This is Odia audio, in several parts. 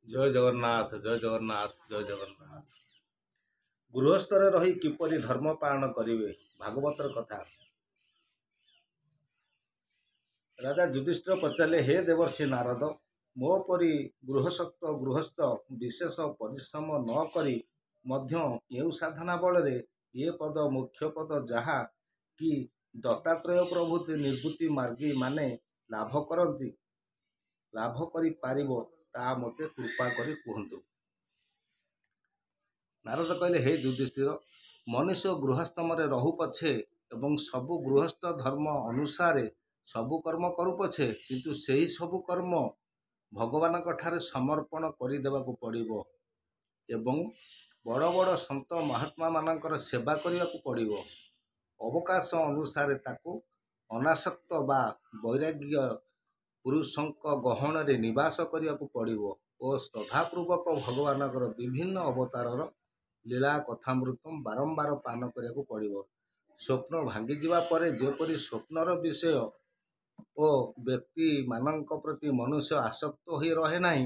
ଜୟ ଜଗନ୍ନାଥ, ଜୟ ଜଗନ୍ନାଥ, ଜୟ ଜଗନ୍ନାଥ। ଗୃହସ୍ଥରେ ରହି କିପରି ଧର୍ମ ପାଳନ କରିବେ? ଭାଗବତର କଥା। ରାଜା ଯୁଧିଷ୍ଠିର ପଚାରିଲେ, ହେ ଦେବର୍ଷି ନାରଦ, ମୋ ପରି ଗୃହସ୍ଥ ବିଶେଷ ପରିଶ୍ରମ ନ କରି ମଧ୍ୟ କେଉଁ ସାଧନା ବଳରେ ଏ ପଦ ମୁଖ୍ୟ ପଦ ଯାହା କି ଦତ୍ତାତ୍ରେୟ ପ୍ରଭୃତି ନିର୍ବୃତ୍ତି ମାର୍ଗୀ ମାନେ ଲାଭ କରିପାରିବ, ତାହା ମୋତେ କୃପା କରି କୁହନ୍ତୁ। ନାରଦ କହିଲେ, ହେ ଯୁଧିଷ୍ଠିର, ମନୁଷ୍ୟ ଗୃହସ୍ଥମରେ ରହୁ ପଛେ ଏବଂ ସବୁ ଗୃହସ୍ଥ ଧର୍ମ ଅନୁସାରେ ସବୁ କର୍ମ କରୁ ପଛେ, କିନ୍ତୁ ସେହି ସବୁ କର୍ମ ଭଗବାନଙ୍କ ଠାରେ ସମର୍ପଣ କରିଦେବାକୁ ପଡ଼ିବ ଏବଂ ବଡ଼ ବଡ଼ ସନ୍ଥ ମହାତ୍ମାମାନଙ୍କର ସେବା କରିବାକୁ ପଡ଼ିବ। ଅବକାଶ ଅନୁସାରେ ତାକୁ ଅନାସକ୍ତ ବା ବୈରାଗ୍ୟ ପୁରୁଷଙ୍କ ଗହଣରେ ନିବାସ କରିବାକୁ ପଡ଼ିବ ଓ ଶ୍ରଦ୍ଧାପୂର୍ବକ ଭଗବାନଙ୍କର ବିଭିନ୍ନ ଅବତାରର ଲୀଳା କଥାମୃତ ବାରମ୍ବାର ପାନ କରିବାକୁ ପଡ଼ିବ। ସ୍ୱପ୍ନ ଭାଙ୍ଗିଯିବା ପରେ ଯେପରି ସ୍ୱପ୍ନର ବିଷୟ ଓ ବ୍ୟକ୍ତିମାନଙ୍କ ପ୍ରତି ମନୁଷ୍ୟ ଆସକ୍ତ ହୋଇ ରହେ ନାହିଁ,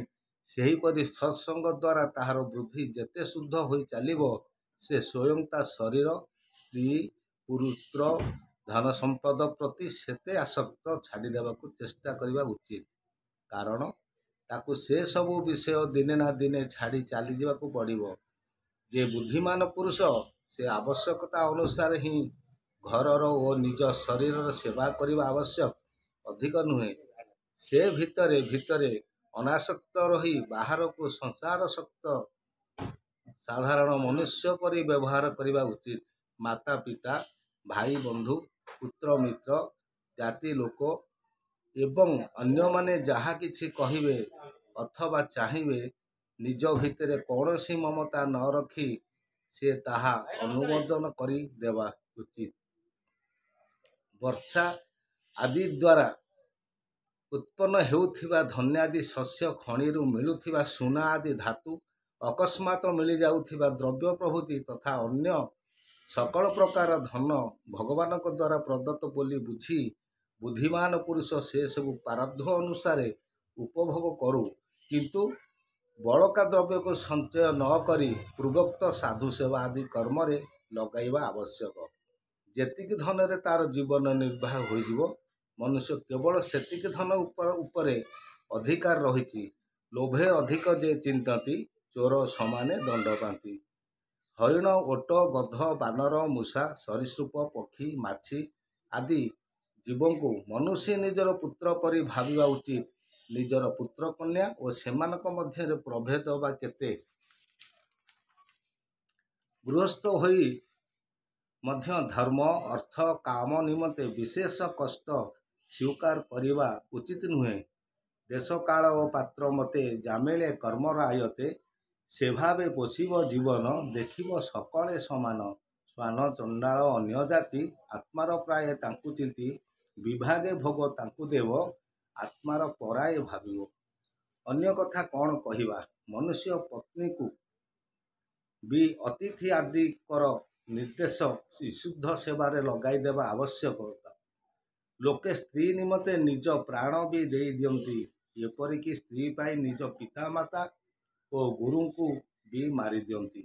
ସେହିପରି ସତ୍ସଙ୍ଗ ଦ୍ୱାରା ତାହାର ବୁଦ୍ଧି ଯେତେ ଶୁଦ୍ଧ ହୋଇ ଚାଲିବ, ସେ ସ୍ୱୟଂ ତା ଶରୀର, ସ୍ତ୍ରୀ, ପୁତ୍ର, ଧନ ସମ୍ପଦ ପ୍ରତି ସେତେ ଆସକ୍ତ ଛାଡ଼ିଦେବାକୁ ଚେଷ୍ଟା କରିବା ଉଚିତ। କାରଣ ତାକୁ ସେ ସବୁ ବିଷୟ ଦିନେ ନା ଦିନେ ଛାଡ଼ି ଚାଲିଯିବାକୁ ପଡ଼ିବ। ଯେ ବୁଦ୍ଧିମାନ ପୁରୁଷ, ସେ ଆବଶ୍ୟକତା ଅନୁସାରେ ହିଁ ଘରର ଓ ନିଜ ଶରୀରର ସେବା କରିବା ଆବଶ୍ୟକ, ଅଧିକ ନୁହେଁ। ସେ ଭିତରେ ଅନାସକ୍ତ ରହି ବାହାରକୁ ସଂସାରାସକ୍ତ ସାଧାରଣ ମନୁଷ୍ୟ ପରି ବ୍ୟବହାର କରିବା ଉଚିତ। ମାତା ପିତା, ଭାଇ ବନ୍ଧୁ, ପୁତ୍ର ମିତ୍ର, ଜାତି ଲୋକ ଏବଂ ଅନ୍ୟମାନେ ଯାହା କିଛି କହିବେ ଅଥବା ଚାହିଁବେ, ନିଜ ଭିତରେ କୌଣସି ମମତା ନ ରଖି ସେ ତାହା ଅନୁମୋଦନ କରିଦେବା ଉଚିତ। ବର୍ଷା ଆଦି ଦ୍ୱାରା ଉତ୍ପନ୍ନ ହେଉଥିବା ଧନ୍ୟାଦି ଶସ୍ୟ, ଖଣିରୁ ମିଳୁଥିବା ସୁନା ଆଦି ଧାତୁ, ଅକସ୍ମାତ ମିଳିଯାଉଥିବା ଦ୍ରବ୍ୟ ପ୍ରଭୃତି ତଥା ଅନ୍ୟ ସକଳ ପ୍ରକାର ଧନ ଭଗବାନଙ୍କ ଦ୍ୱାରା ପ୍ରଦତ୍ତ ବୋଲି ବୁଝି ବୁଦ୍ଧିମାନ ପୁରୁଷ ସେସବୁ ପାରଧ୍ୟ ଅନୁସାରେ ଉପଭୋଗ କରୁ, କିନ୍ତୁ ବଳକା ଦ୍ରବ୍ୟକୁ ସଞ୍ଚୟ ନ କରି ପୂର୍ବୋକ୍ତ ସାଧୁ ସେବା ଆଦି କର୍ମରେ ଲଗାଇବା ଆବଶ୍ୟକ। ଯେତିକି ଧନରେ ତାର ଜୀବନ ନିର୍ବାହ ହୋଇଯିବ। ମନୁଷ୍ୟ କେବଳ ସେତିକି ଧନ ଉପରେ ଅଧିକାର ରହିଛି। ଲୋଭେ ଅଧିକ ଯେ ଚିନ୍ତନ୍ତି, ଚୋର ସମାନେ ଦଣ୍ଡ ପାନ୍ତି। ହରିଣ, ଓଟ, ଗଧ, ବାନର, ମୂଷା, ସରୀସୃପ, ପକ୍ଷୀ, ମାଛି ଆଦି ଜୀବଙ୍କୁ ମନୁଷ୍ୟ ନିଜର ପୁତ୍ର ପରି ଭାବିବା ଉଚିତ। ନିଜର ପୁତ୍ର କନ୍ୟା ଓ ସେମାନଙ୍କ ମଧ୍ୟରେ ପ୍ରଭେଦ ବା କେତେ? ଗୃହସ୍ଥ ହୋଇ ମଧ୍ୟ ଧର୍ମ, ଅର୍ଥ, କାମ ନିମନ୍ତେ ବିଶେଷ କଷ୍ଟ ସ୍ୱୀକାର କରିବା ଉଚିତ ନୁହେଁ। ଦେଶ କାଳ ଓ ପାତ୍ର ମତେ ଜାମିଳେ କର୍ମର ଆୟତେ, ସେଭାବେ ପୋଷିବ ଜୀବନ ଦେଖିବ ସକଳେ ସମାନ। ଶ୍ୱାନ ଚଣ୍ଡାଳ ଅନ୍ୟ ଜାତି, ଆତ୍ମାର ପ୍ରାୟ ତାଙ୍କୁ ଚିନ୍ତି, ବିଭାଗେ ଭୋଗ ତାଙ୍କୁ ଦେବ, ଆତ୍ମାର ପରାଏ ଭାବିବ। ଅନ୍ୟ କଥା କ'ଣ କହିବା? ମନୁଷ୍ୟ ପତ୍ନୀକୁ ବି ଅତିଥି ଆଦିଙ୍କର ନିର୍ଦ୍ଦେଶ ବିଶୁଦ୍ଧ ସେବାରେ ଲଗାଇଦେବା ଆବଶ୍ୟକ। ଲୋକେ ସ୍ତ୍ରୀ ନିମନ୍ତେ ନିଜ ପ୍ରାଣ ବି ଦେଇ ଦିଅନ୍ତି, ଏପରିକି ସ୍ତ୍ରୀ ପାଇଁ ନିଜ ପିତାମାତା ଓ ଗୁରୁଙ୍କୁ ବି ମାରିଦିଅନ୍ତି।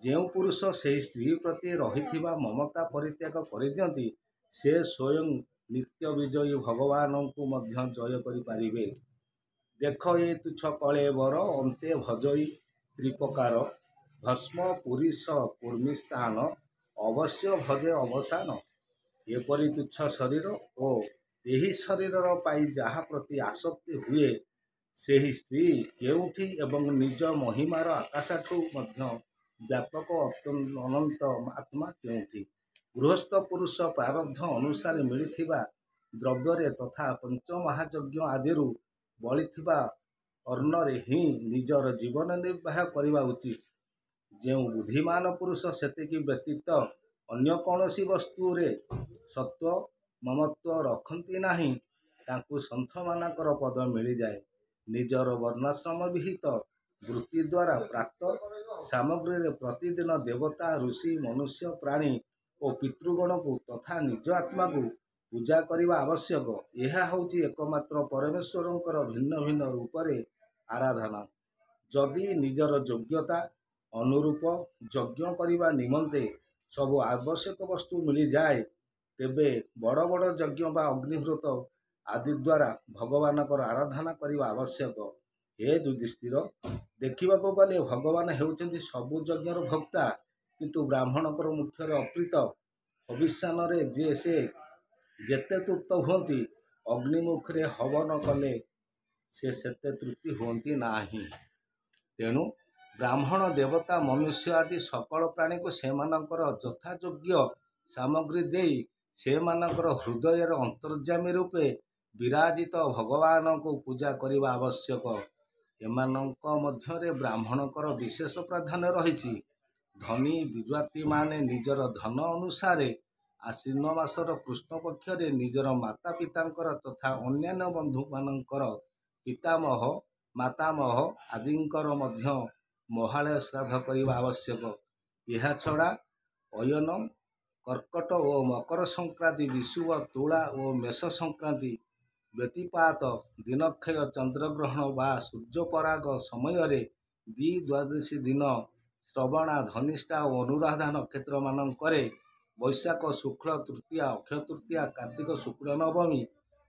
ଯେଉଁ ପୁରୁଷ ସେହି ସ୍ତ୍ରୀ ପ୍ରତି ରହିଥିବା ମମତା ପରିତ୍ୟାଗ କରିଦିଅନ୍ତି, ସେ ସ୍ୱୟଂ ନିତ୍ୟ ବିଜୟୀ ଭଗବାନଙ୍କୁ ମଧ୍ୟ ଜୟ କରିପାରିବେ। ଦେଖ ଏ ତୁଚ୍ଛ କଳେବର, ଅନ୍ତେ ଭଜଇ ତ୍ରିପ୍ରକାର, ଭସ୍ମ ପୁରୀଶ କୁର୍ମି ସ୍ଥାନ, ଅବଶ୍ୟ ଭଜେ ଅବସାନ। ଏପରି ତୁଚ୍ଛ ଶରୀର ଓ ଏହି ଶରୀରର ପାଇଁ ଯାହା ପ୍ରତି ଆସକ୍ତି ହୁଏ, ସେହି ସ୍ତ୍ରୀ କେଉଁଠି ଏବଂ ନିଜ ମହିମାର ଆକାଶଠୁ ମଧ୍ୟ ବ୍ୟାପକ ଅନନ୍ତ ଆତ୍ମା କେଉଁଠି? ଗୃହସ୍ଥ ପୁରୁଷ ପ୍ରାରବ୍ଧ ଅନୁସାରେ ମିଳିଥିବା ଦ୍ରବ୍ୟରେ ତଥା ପଞ୍ଚମହାଯଜ୍ଞ ଆଦିରୁ ବଳିଥିବା ଅନ୍ନରେ ହିଁ ନିଜର ଜୀବନ ନିର୍ବାହ କରିବା ଉଚିତ। ଯେଉଁ ବୁଦ୍ଧିମାନ ପୁରୁଷ ସେତିକି ବ୍ୟତୀତ ଅନ୍ୟ କୌଣସି ବସ୍ତୁରେ ସତ୍ତ୍ୱ ମମତ୍ୱ ରଖନ୍ତି ନାହିଁ, ତାଙ୍କୁ ସନ୍ଥମାନଙ୍କର ପଦ ମିଳିଯାଏ। ନିଜର ବର୍ଣ୍ଣାଶ୍ରମ ବିହିତ ବୃତ୍ତି ଦ୍ୱାରା ପ୍ରାପ୍ତ ସାମଗ୍ରୀରେ ପ୍ରତିଦିନ ଦେବତା, ଋଷି, ମନୁଷ୍ୟ, ପ୍ରାଣୀ ଓ ପିତୃଗଣଙ୍କୁ ତଥା ନିଜ ଆତ୍ମାକୁ ପୂଜା କରିବା ଆବଶ୍ୟକ। ଏହା ହେଉଛି ଏକମାତ୍ର ପରମେଶ୍ୱରଙ୍କର ଭିନ୍ନ ଭିନ୍ନ ରୂପରେ ଆରାଧନା। ଯଦି ନିଜର ଯୋଗ୍ୟତା ଅନୁରୂପ ଯଜ୍ଞ କରିବା ନିମନ୍ତେ ସବୁ ଆବଶ୍ୟକ ବସ୍ତୁ ମିଳିଯାଏ, ତେବେ ବଡ଼ ବଡ଼ ଯଜ୍ଞ ବା ଅଗ୍ନିହୋତ୍ର ଆଦି ଦ୍ୱାରା ଭଗବାନଙ୍କର ଆରାଧନା କରିବା ଆବଶ୍ୟକ। ହେ ଯୁଧିଷ୍ଠିର, ଦେଖିବାକୁ ଗଲେ ଭଗବାନ ହେଉଛନ୍ତି ସବୁ ଯଜ୍ଞର ଭୋକ୍ତା, କିନ୍ତୁ ବ୍ରାହ୍ମଣଙ୍କର ମୁଖ୍ୟରେ ଅପ୍ରୀତ ହବିଷ୍ୟାନ୍ନରେ ଯେ ସେ ଯେତେ ତୃପ୍ତ ହୁଅନ୍ତି, ଅଗ୍ନିମୁଖରେ ହବନ କଲେ ସେ ସେତେ ତୃପ୍ତି ହୁଅନ୍ତି ନାହିଁ। ତେଣୁ ବ୍ରାହ୍ମଣ, ଦେବତା, ମନୁଷ୍ୟ ଆଦି ସକଳ ପ୍ରାଣୀକୁ ସେମାନଙ୍କର ଯଥାଯୋଗ୍ୟ ସାମଗ୍ରୀ ଦେଇ ସେମାନଙ୍କର ହୃଦୟରେ ଅନ୍ତର୍ଯାମୀ ରୂପେ ବିରାଜିତ ଭଗବାନଙ୍କୁ ପୂଜା କରିବା ଆବଶ୍ୟକ। ଏମାନଙ୍କ ମଧ୍ୟରେ ବ୍ରାହ୍ମଣଙ୍କର ବିଶେଷ ପ୍ରାଧାନ୍ୟ ରହିଛି। ଧନୀ ଦ୍ୱିଜାତିମାନେ ନିଜର ଧନ ଅନୁସାରେ ଆଶ୍ୱିନ ମାସର କୃଷ୍ଣ ପକ୍ଷରେ ନିଜର ମାତା ପିତାଙ୍କର ତଥା ଅନ୍ୟାନ୍ୟ ବନ୍ଧୁମାନଙ୍କର ପିତାମହ ମାତାମହ ଆଦିଙ୍କର ମଧ୍ୟ ମହାଳୟ ଶ୍ରାଦ୍ଧ କରିବା ଆବଶ୍ୟକ। ଏହାଛଡ଼ା ଅୟନମ୍, କର୍କଟ ଓ ମକର ସଂକ୍ରାନ୍ତି, ବିଷୁବ, ତୁଳା ଓ ମେଷ ସଂକ୍ରାନ୍ତି, ବ୍ୟତିପାତ, ଦିନକ୍ଷୟ, ଚନ୍ଦ୍ରଗ୍ରହଣ ବା ସୂର୍ଯ୍ୟପରାଗ ସମୟରେ, ଦ୍ୱାଦଶୀ ଦିନ, ଶ୍ରବଣା, ଧନିଷ୍ଠା ଓ ଅନୁରାଧା ନକ୍ଷତ୍ରମାନଙ୍କରେ, ବୈଶାଖ ଶୁକ୍ଳ ତୃତୀୟା, ଅକ୍ଷୟ ତୃତୀୟା, କାର୍ତ୍ତିକ ଶୁକ୍ଳ ନବମୀ,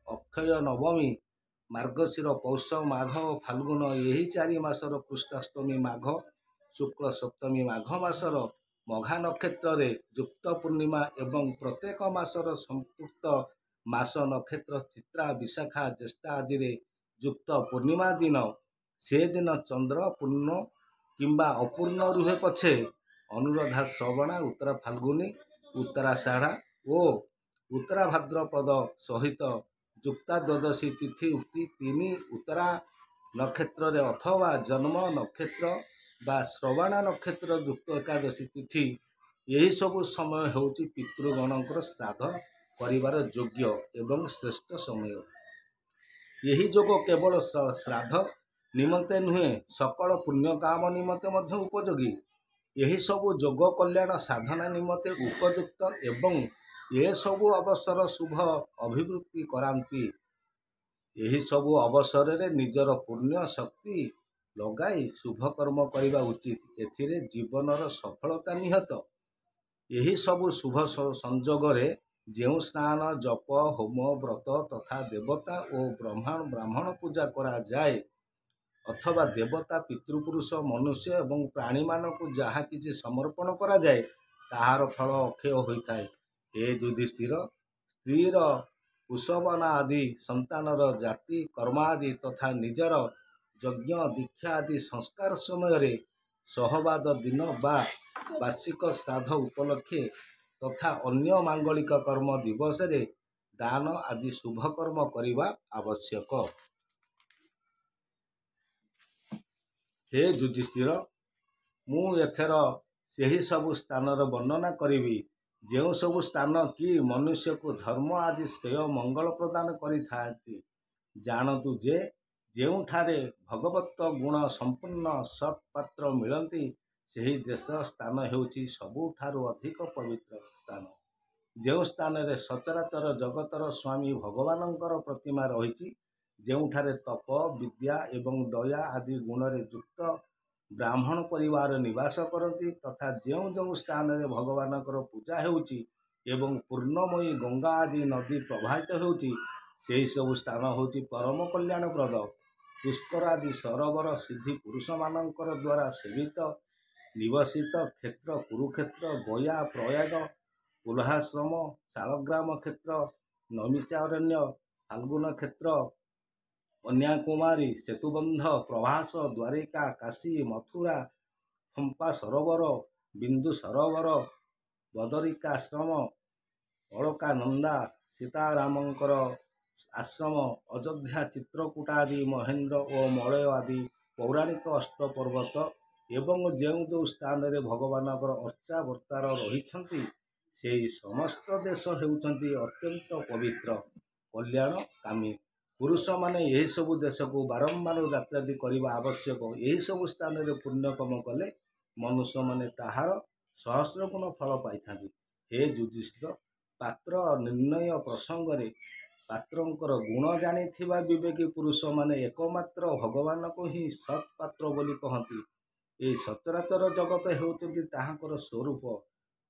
ଅକ୍ଷୟ ନବମୀ, ମାର୍ଗଶିର ପୌଷ, ମାଘ ଓ ଫାଲ୍ଗୁନ ଏହି 4 ମାସର କୃଷ୍ଣାଷ୍ଟମୀ, ମାଘ ଶୁକ୍ଳ ସପ୍ତମୀ, ମାଘ ମାସର ମଘା ନକ୍ଷତ୍ରରେ ଯୁକ୍ତ ପୂର୍ଣ୍ଣିମା ଏବଂ ପ୍ରତ୍ୟେକ ମାସର ସମ୍ପୃକ୍ତ ମାସ ନକ୍ଷତ୍ର ଚିତ୍ରା, ବିଶାଖା, ଜ୍ୟେଷ୍ଠା ଆଦିରେ ଯୁକ୍ତ ପୂର୍ଣ୍ଣିମା ଦିନ, ସେଦିନ ଚନ୍ଦ୍ର ପୂର୍ଣ୍ଣ କିମ୍ବା ଅପୂର୍ଣ୍ଣ ରୁହେ ପଛେ, ଅନୁରାଧା, ଶ୍ରବଣା, ଉତ୍ତରା ଫାଲ୍ଗୁନୀ, ଉତ୍ତରାଷାଢ଼ା ଓ ଉତ୍ତରା ଭାଦ୍ରପଦ ସହିତ ଯୁକ୍ତା ଦ୍ୱାଦଶୀ ତିଥି ଉକ୍ତି 3 ଉତ୍ତରା ନକ୍ଷତ୍ରରେ ଅଥବା ଜନ୍ମ ନକ୍ଷତ୍ର ବା ଶ୍ରବଣା ନକ୍ଷତ୍ର ଯୁକ୍ତ ଏକାଦଶୀ ତିଥି, ଏହିସବୁ ସମୟ ହେଉଛି ପିତୃଗଣଙ୍କର ଶ୍ରାଦ୍ଧ କରିବାର ଯୋଗ୍ୟ ଏବଂ ଶ୍ରେଷ୍ଠ ସମୟ। ଏହି ଯୋଗ କେବଳ ଶ୍ରାଦ୍ଧ ନିମନ୍ତେ ନୁହେଁ, ସକଳ ପୁଣ୍ୟ କାମ ନିମନ୍ତେ ମଧ୍ୟ ଉପଯୋଗୀ। ଏହିସବୁ ଯୋଗ କଲ୍ୟାଣ ସାଧନା ନିମନ୍ତେ ଉପଯୁକ୍ତ ଏବଂ ଏସବୁ ଅବସର ଶୁଭ ଅଭିବୃଦ୍ଧି କରାନ୍ତି। ଏହିସବୁ ଅବସରରେ ନିଜର ପୁଣ୍ୟ ଶକ୍ତି ଲଗାଇ ଶୁଭକର୍ମ କରିବା ଉଚିତ। ଏଥିରେ ଜୀବନର ସଫଳତା ନିହିତ। ଏହିସବୁ ଶୁଭ ସଂଯୋଗରେ ଯେଉଁ ସ୍ନାନ, ଜପ, ହୋମ, ବ୍ରତ ତଥା ଦେବତା ଓ ବ୍ରାହ୍ମଣ ପୂଜା କରାଯାଏ ଅଥବା ଦେବତା, ପିତୃପୁରୁଷ, ମନୁଷ୍ୟ ଏବଂ ପ୍ରାଣୀମାନଙ୍କୁ ଯାହା କିଛି ସମର୍ପଣ କରାଯାଏ, ତାହାର ଫଳ ଅକ୍ଷୟ ହୋଇଥାଏ। ହେ ଯୁଧିଷ୍ଠିର, ସ୍ତ୍ରୀର କୁଶବନା ଆଦି, ସନ୍ତାନର ଜାତି କର୍ମାଦି ତଥା ନିଜର ଯଜ୍ଞ ଦୀକ୍ଷା ଆଦି ସଂସ୍କାର ସମୟରେ, ସହବାଦ ଦିନ ବା ବାର୍ଷିକ ଶ୍ରାଦ୍ଧ ଉପଲକ୍ଷେ ତଥା ଅନ୍ୟ ମାଙ୍ଗଳିକ କର୍ମ ଦିବସରେ ଦାନ ଆଦି ଶୁଭକର୍ମ କରିବା ଆବଶ୍ୟକ। ହେ ଯୁଧିଷ୍ଠିର, ମୁଁ ଏଥର ସେହି ସବୁ ସ୍ଥାନର ବର୍ଣ୍ଣନା କରିବି, ଯେଉଁ ସବୁ ସ୍ଥାନ କି ମନୁଷ୍ୟକୁ ଧର୍ମ ଆଦି ଶ୍ରେୟ ମଙ୍ଗଳ ପ୍ରଦାନ କରିଥାନ୍ତି। ଜାଣନ୍ତୁ ଯେ, ଯେଉଁଠାରେ ଭଗବତ ଗୁଣ ସମ୍ପନ୍ନ ସତ୍ ପାତ୍ର ମିଳନ୍ତି, ସେହି ଦେଶ ସ୍ଥାନ ହେଉଛି ସବୁଠାରୁ ଅଧିକ ପବିତ୍ର ସ୍ଥାନ। ଯେଉଁ ସ୍ଥାନରେ ସଚରାଚର ଜଗତର ସ୍ୱାମୀ ଭଗବାନଙ୍କର ପ୍ରତିମା ରହିଛି, ଯେଉଁଠାରେ ତପ, ବିଦ୍ୟା ଏବଂ ଦୟା ଆଦି ଗୁଣରେ ଯୁକ୍ତ ବ୍ରାହ୍ମଣ ପରିବାର ନିବାସ କରନ୍ତି ତଥା ଯେଉଁ ଯେଉଁ ସ୍ଥାନରେ ଭଗବାନଙ୍କର ପୂଜା ହେଉଛି ଏବଂ ପୂର୍ଣ୍ଣମୟୀ ଗଙ୍ଗା ଆଦି ନଦୀ ପ୍ରବାହିତ ହେଉଛି, ସେହିସବୁ ସ୍ଥାନ ହେଉଛି ପରମ କଲ୍ୟାଣପ୍ରଦ। ପୁଷ୍କର ଆଦି ସରୋବର ସିଦ୍ଧି ପୁରୁଷମାନଙ୍କର ଦ୍ୱାରା ସେବିତ ନିବସିତ କ୍ଷେତ୍ର, କୁରୁକ୍ଷେତ୍ର, ଗୟା, ପ୍ରୟାଗ, ପୁଲହାଶ୍ରମ, ଶାଳଗ୍ରାମ କ୍ଷେତ୍ର, ନୈମିଷାରଣ୍ୟ, ଫାଲ୍ଗୁନ କ୍ଷେତ୍ର, କନ୍ୟାକୁମାରୀ, ସେତୁବନ୍ଧ, ପ୍ରଭାସ, ଦ୍ୱାରିକା, କାଶୀ, ମଥୁରା, ପମ୍ପା ସରୋବର, ବିନ୍ଦୁ ସରୋବର, ବଦରିକାଶ୍ରମ, ଅଳକାନନ୍ଦା, ସୀତାରାମଙ୍କର ଆଶ୍ରମ, ଅଯୋଧ୍ୟା, ଚିତ୍ରକୂଟ ଆଦି, ମହେନ୍ଦ୍ର ଓ ମଳୟ ଆଦି ପୌରାଣିକ ଅଷ୍ଟପର୍ବତ ଏବଂ ଯେଉଁ ଯେଉଁ ସ୍ଥାନରେ ଭଗବାନଙ୍କର ଅର୍ଚ୍ଚାବତାର ରହିଛନ୍ତି, ସେହି ସମସ୍ତ ଦେଶ ହେଉଛନ୍ତି ଅତ୍ୟନ୍ତ ପବିତ୍ର, କଲ୍ୟାଣକାମୀ। ପୁରୁଷମାନେ ଏହିସବୁ ଦେଶକୁ ବାରମ୍ବାର ଯାତ୍ରାଦି କରିବା ଆବଶ୍ୟକ। ଏହିସବୁ ସ୍ଥାନରେ ପୁଣ୍ୟକର୍ମ କଲେ ମନୁଷ୍ୟମାନେ ତାହାର ସହସ୍ର ଗୁଣ ଫଳ ପାଇଥାନ୍ତି। ହେ ଯୁଧିଷ୍ଠିର, ପାତ୍ର ନିର୍ଣ୍ଣୟ ପ୍ରସଙ୍ଗରେ ପାତ୍ରଙ୍କର ଗୁଣ ଜାଣିଥିବା ବିବେକୀ ପୁରୁଷମାନେ ଏକମାତ୍ର ଭଗବାନଙ୍କୁ ହିଁ ସତ୍ ପାତ୍ର ବୋଲି କହନ୍ତି। ଏହି ସଚରାଚର ଜଗତ ହେଉଛନ୍ତି ତାହାଙ୍କର ସ୍ୱରୂପ।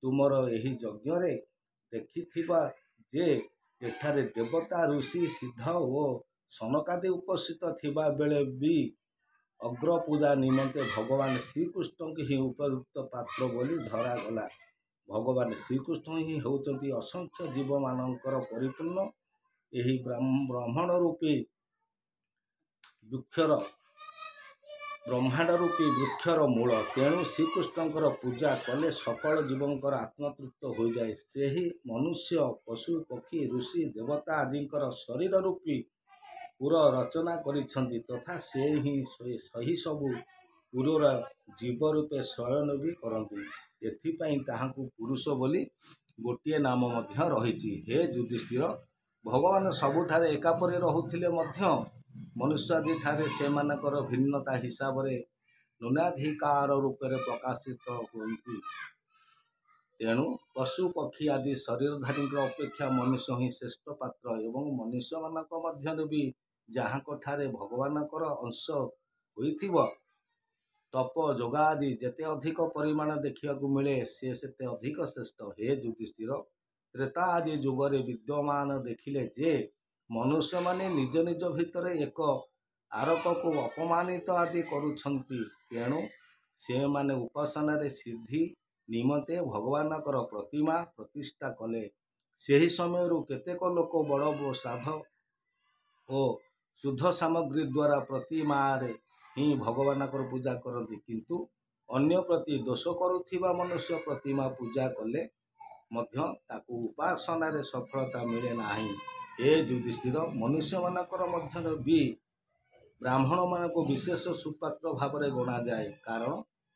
ତୁମର ଏହି ଯଜ୍ଞରେ ଦେଖିଥିବା ଯେ ଏଠାରେ ଦେବତା, ଋଷି, ସିଦ୍ଧ ଓ ସନକାଦି ଉପସ୍ଥିତ ଥିବା ବେଳେ ବି ଅଗ୍ରପୂଜା ନିମନ୍ତେ ଭଗବାନ ଶ୍ରୀକୃଷ୍ଣଙ୍କୁ ହିଁ ଉପଯୁକ୍ତ ପାତ୍ର ବୋଲି ଧରାଗଲା। ଭଗବାନ ଶ୍ରୀକୃଷ୍ଣ ହିଁ ହେଉଛନ୍ତି ଅସଂଖ୍ୟ ଜୀବମାନଙ୍କର ପରିପୂର୍ଣ୍ଣ ଏହି ବ୍ରହ୍ମାଣ୍ଡ ରୂପୀ ବୃକ୍ଷର ମୂଳ। ତେଣୁ ଶ୍ରୀକୃଷ୍ଣଙ୍କର ପୂଜା କଲେ ସକଳ ଜୀବଙ୍କର ଆତ୍ମତୃପ୍ତ ହୋଇଯାଏ। ସେହି ମନୁଷ୍ୟ, ପଶୁ, ପକ୍ଷୀ, ଋଷି, ଦେବତା ଆଦିଙ୍କର ଶରୀର ରୂପୀ ପୁର ରଚନା କରିଛନ୍ତି ତଥା ସେ ହିଁ ସେହି ସବୁ ପୁରର ଜୀବ ରୂପେ ଶୟନ ବି କରନ୍ତି। ଏଥିପାଇଁ ତାହାଙ୍କୁ ପୁରୁଷ ବୋଲି ଗୋଟିଏ ନାମ ମଧ୍ୟ ରହିଛି। ହେ ଯୁଧିଷ୍ଠିର, ଭଗବାନ ସବୁଠାରେ ଏକାପରି ରହୁଥିଲେ ମଧ୍ୟ ମନୁଷ୍ୟାଦିଠାରେ ସେମାନଙ୍କର ଭିନ୍ନତା ହିସାବରେ ନ୍ୟୁନାଧିକାର ରୂପରେ ପ୍ରକାଶିତ ହୁଅନ୍ତି। ତେଣୁ ପଶୁ ପକ୍ଷୀ ଆଦି ଶରୀରଧାରୀଙ୍କ ଅପେକ୍ଷା ମନୁଷ୍ୟ ହିଁ ଶ୍ରେଷ୍ଠ ପାତ୍ର ଏବଂ ମନୁଷ୍ୟମାନଙ୍କ ମଧ୍ୟରେ ବି ଯାହାଙ୍କଠାରେ ଭଗବାନଙ୍କର ଅଂଶ ହୋଇଥିବ, ତପ ଯୋଗ ଆଦି ଯେତେ ଅଧିକ ପରିମାଣ ଦେଖିବାକୁ ମିଳେ ସେ ସେତେ ଅଧିକ ଶ୍ରେଷ୍ଠ। ହେ ଯୁଧିଷ୍ଠିର, ତ୍ରେତା ଆଦି ଯୁଗରେ ବିଦ୍ୟମାନ ଦେଖିଲେ ଯେ ମନୁଷ୍ୟମାନେ ନିଜ ନିଜ ଭିତରେ ଏକ ଆରକକୁ ଅପମାନିତ ଆଦି କରୁଛନ୍ତି। ତେଣୁ ସେମାନେ ଉପାସନାରେ ସିଦ୍ଧି ନିମନ୍ତେ ଭଗବାନଙ୍କର ପ୍ରତିମା ପ୍ରତିଷ୍ଠା କଲେ। ସେହି ସମୟରୁ କେତେକ ଲୋକ ବଡ଼ ଶ୍ରାଦ୍ଧ ଓ ଶୁଦ୍ଧ ସାମଗ୍ରୀ ଦ୍ୱାରା ପ୍ରତିମାରେ ହିଁ ଭଗବାନଙ୍କର ପୂଜା କରନ୍ତି। କିନ୍ତୁ ଅନ୍ୟ ପ୍ରତି ଦୋଷ କରୁଥିବା ମନୁଷ୍ୟ ପ୍ରତିମା ପୂଜା କଲେ ମଧ୍ୟ ତାକୁ ଉପାସନାରେ ସଫଳତା ମିଳେ ନାହିଁ। ହେ ଯୁଧିଷ୍ଠିର, ମନୁଷ୍ୟମାନଙ୍କର ମଧ୍ୟରେ ବି ବ୍ରାହ୍ମଣମାନଙ୍କୁ ବିଶେଷ ସୁପାତ୍ର ଭାବରେ ଗଣାଯାଏ। କାରଣ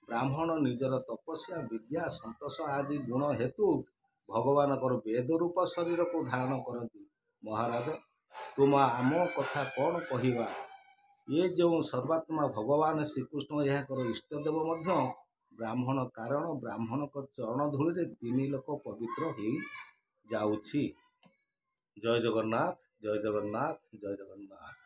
ବ୍ରାହ୍ମଣ ନିଜର ତପସ୍ୟା, ବିଦ୍ୟା, ସନ୍ତୋଷ ଆଦି ଗୁଣ ହେତୁ ଭଗବାନଙ୍କର ବେଦ ରୂପ ଶରୀରକୁ ଧାରଣ କରନ୍ତି। ମହାରାଜ, ତୁମ ଆମ କଥା କ'ଣ କହିବା? ଏ ଯେଉଁ ସର୍ବାତ୍ମା ଭଗବାନ ଶ୍ରୀକୃଷ୍ଣ ଏହାଙ୍କର ଇଷ୍ଟଦେବ ମଧ୍ୟ ବ୍ରାହ୍ମଣ। କାରଣ ବ୍ରାହ୍ମଣଙ୍କ ଚରଣ ଧୂଳିରେ 3 ଲୋକ ପବିତ୍ର ହେଇ ଯାଉଛି। ଜୟ ଜଗନ୍ନାଥ, ଜୟ ଜଗନ୍ନାଥ, ଜୟ ଜଗନ୍ନାଥ।